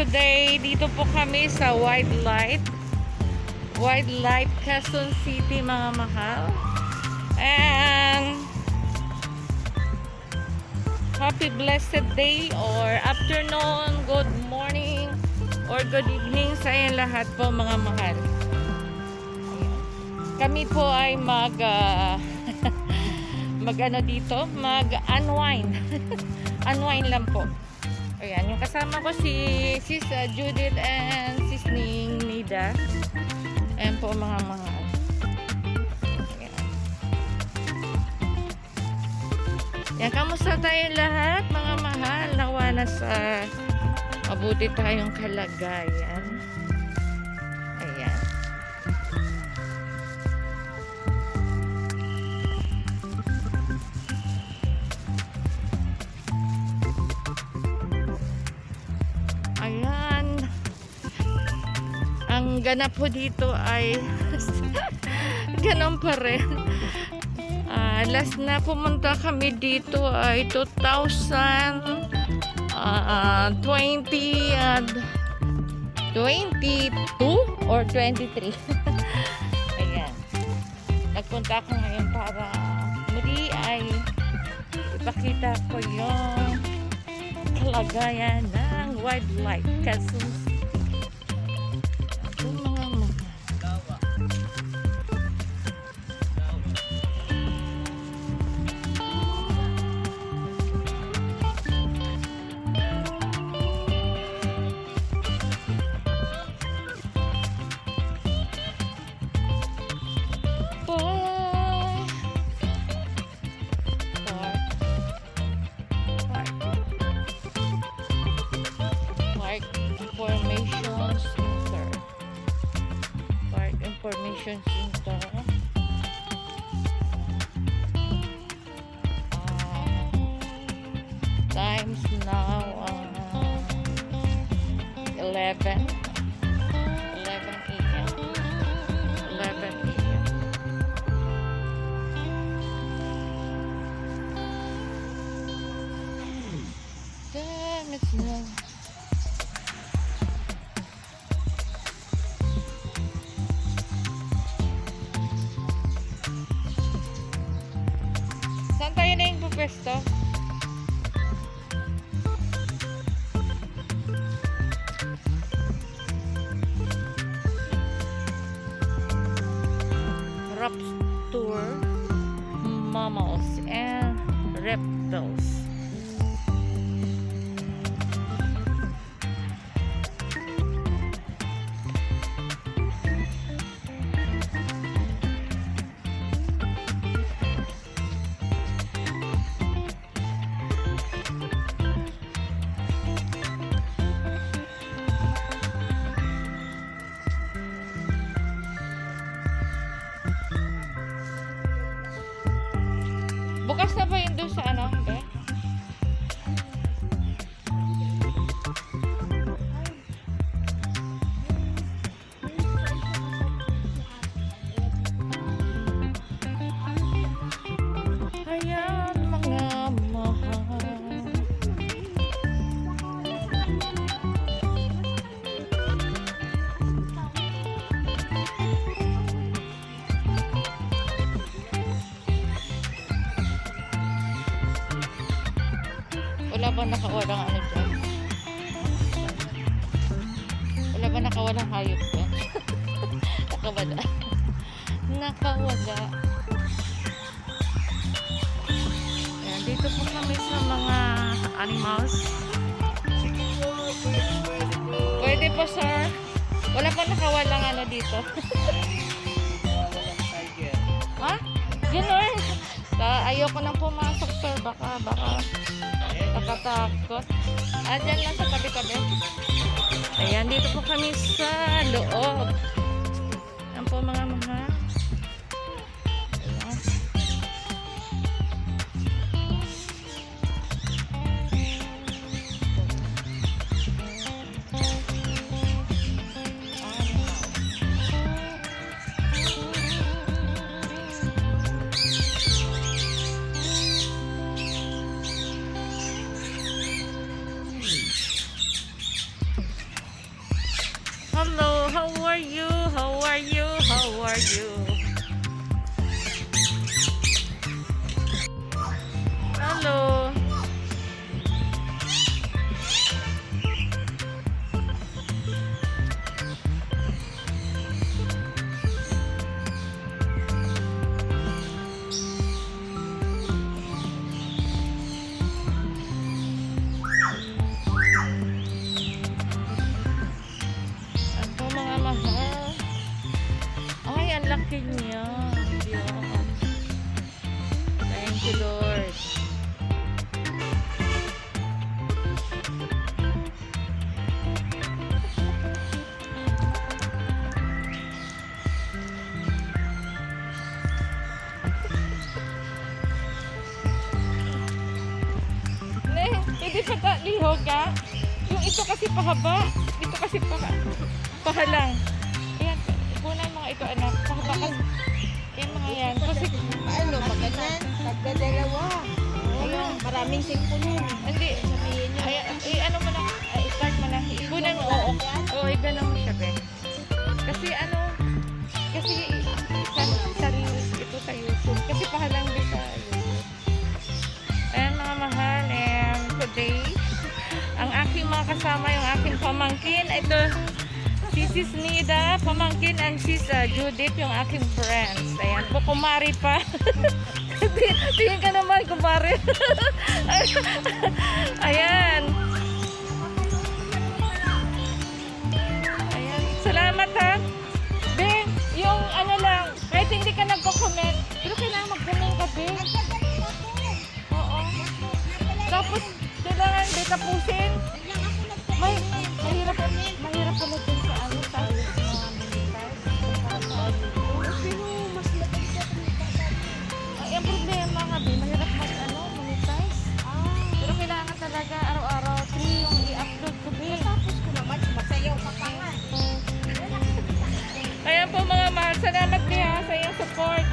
today dito po kami sa Wildlife Quezon City mga mahal. And happy blessed day or afternoon, good morning or good evening sa inyo lahat po mga mahal. Kami po ay mag-unwind. Unwind lang po. Ayan, yung kasama ko si Sis Judith and Sis Nida. Ayan po mga mahal. Ayan. Ayan, kamusta tayo lahat mga mahal? Nawa na sa mabuti tayong kalagayan. Ayan. Ayan. Ang ganap po dito ay ganun pa rin. Last na pumunta kami dito ay 2022 or 23. Ayan. Nagpunta ako ngayon para muli ay ipakita ko yung kalagayan ng Wildlife Quezon City. Ito mga mahal. Park Information Center. Times now 11 a.m. 11 a.m. Damn, it's now. Saan tayo na yung pupwesto? Raptor mammals and reptiles. Bukas na ba yun doon sa ano? Okay? Ayan mga mahal. Wala ba nakawalang ano dyan? Wala ba nakawalang hayop dyan? Nakawala. Nakawala. Ayan, dito po kami sa mga animals. Pwede po sir. Wala pa nakawalang ano dito. Ha? Ganun. Ayoko nang pumasok sir. Baka nakatakot. Dyan lang sa tabi-tabi. Ayan, dito po kami sa loob. Ayan po mga mahal. Ayan. laki niya. Yan. Thank you, Lord. Pwede pa ta lihog ha? Yung ito kasi pahaba. Ito kasi pahalang. Ayan, kunan mga ito anak. Pahaba kasi. Ayan mga yan. Kasi, Ano, maganan? Tagdadalawa. Ayun, maraming simpunin. hindi. Ayan, ano mo na. Start mo na. Kunan mo. Oo, ganun mo siya, be. Kasi ano, kasi sa reels ito sa YouTube. Kasi pahalang din sa YouTube. Ayan mga mahal. And today, ang aking mga kasama, yung aking pamangkin. Ito, si Sis Nida, pamangkin, and Sis Judith, yung aking friends. Ayan po, kumari pa. Tingin ka naman, kumari. Ayan. Ayan. Salamat ha. Be, yung ano lang, kahit hindi ka nagko-comment, pero kailangan mag-comment ka, be. Oo. Tapos, kailangan be tapusin. Mahirap pala dun sa ano, sa mga military. Pero mas lagay sa Ay, ang problema nga, be, mahirap monetize. Pero kailangan talaga araw-araw 3 yung i-upload ko, be. Tapos ko naman, masayaw ka pa nga. Ayan po mga mahal, salamat niya sa iyong support.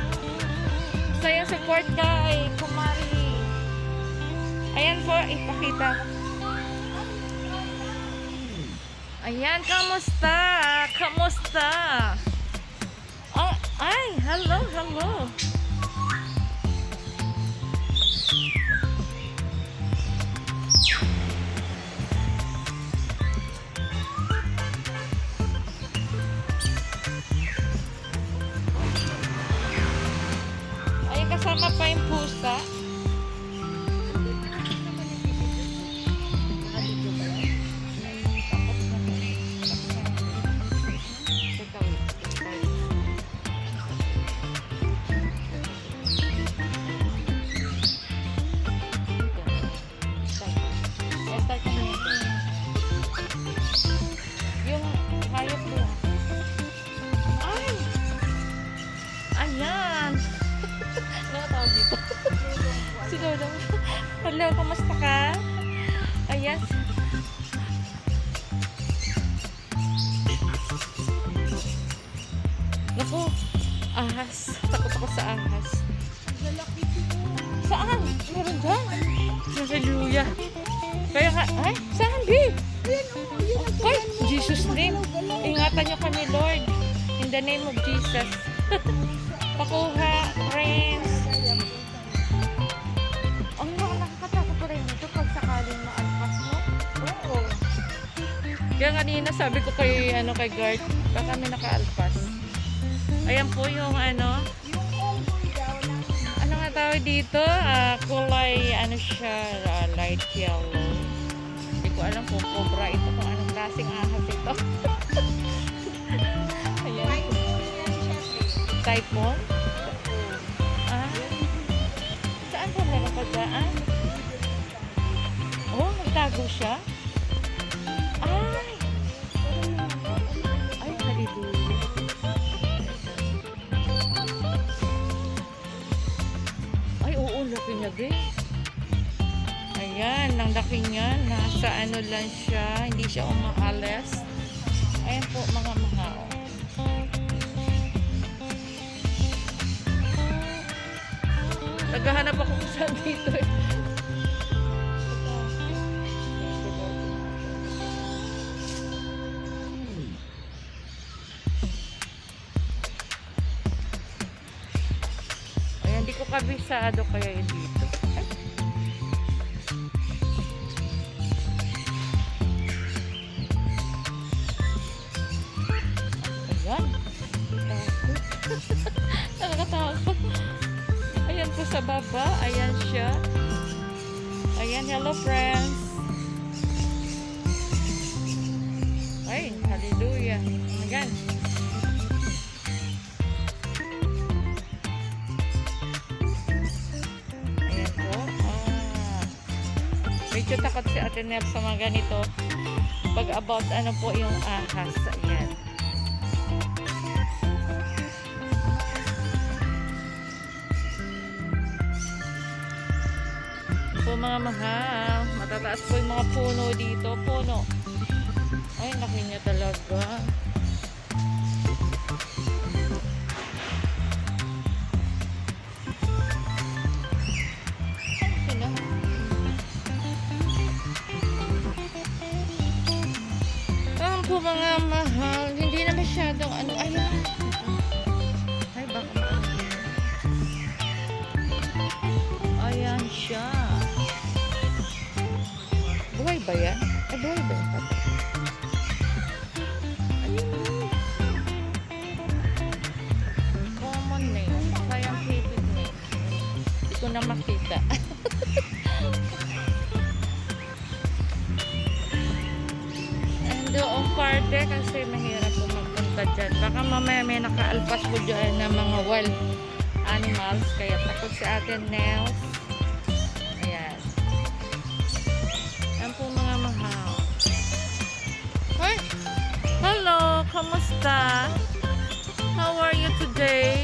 Sa iyong support kay Kumari. Ayan po, ipakita. Ayan, kamusta? Kamusta? Oh, ay, hello. Ay, kasama pa yung pusa. Yung hayop ko. Ay! Ayan! Nakatawag dito. Si Dodong. Hello, kamusta ka? Ayan. Naku, ahas. Takot ako sa ahas. Saan? Meron dyan? Hallelujah. Kaya nga, ay, saan, babe? Ay, Jesus name. Ingatan niyo kami, Lord. In the name of Jesus. Pakuha, friends. Ang nakakatakot ko rin ito pag sakaling maalpas mo. Oo. Kaya kanina sabi ko kay guard, baka kami nakaalpas. Ayan po yung ano nga tawag dito? Kulay, siya, light yellow. Hindi ko alam kung cobra ito, kung anong klaseng ahas ito. Ayan. Typhoon? Saan po nakapadaan? Oh, nagtago siya? Ay, hallelujah. Ay, oo, laki niya, be. Ayan, ang laki niya. Nasa ano lang siya. Hindi siya umaalis. Ayan po, mga mahal. Naghahanap ako kung saan dito eh. Ayan, di ko kabisado kaya yun dito. Ayan. Nakakatakot. Ayan po sa baba. Ayan siya. Ayan, hello friends. Ay, hallelujah. Ayan. medyo takot si Ate Nel sa mga ganito. Pag about ano po yung ahas. Ayan. Po mga mahal. Matataas po yung mga puno dito. Puno. Ay, laki niya talaga. Sino? Ang po mga mahal. Hindi na masyadong ano. Ayan. Ay, baka maano. Ayan siya. Buhay ba yan? Ay, buhay ba yan? Ayun. Common name. Scientific name. Hindi ko na makita. And doon parte kasi mahirap po magpunta dyan. Baka mamaya may nakaalpas po dyan ng mga wild animals. Kaya takot sa atin, Nels. Ayan. Yan po mga mahal. Hi! Hello! Kamusta? How are you today?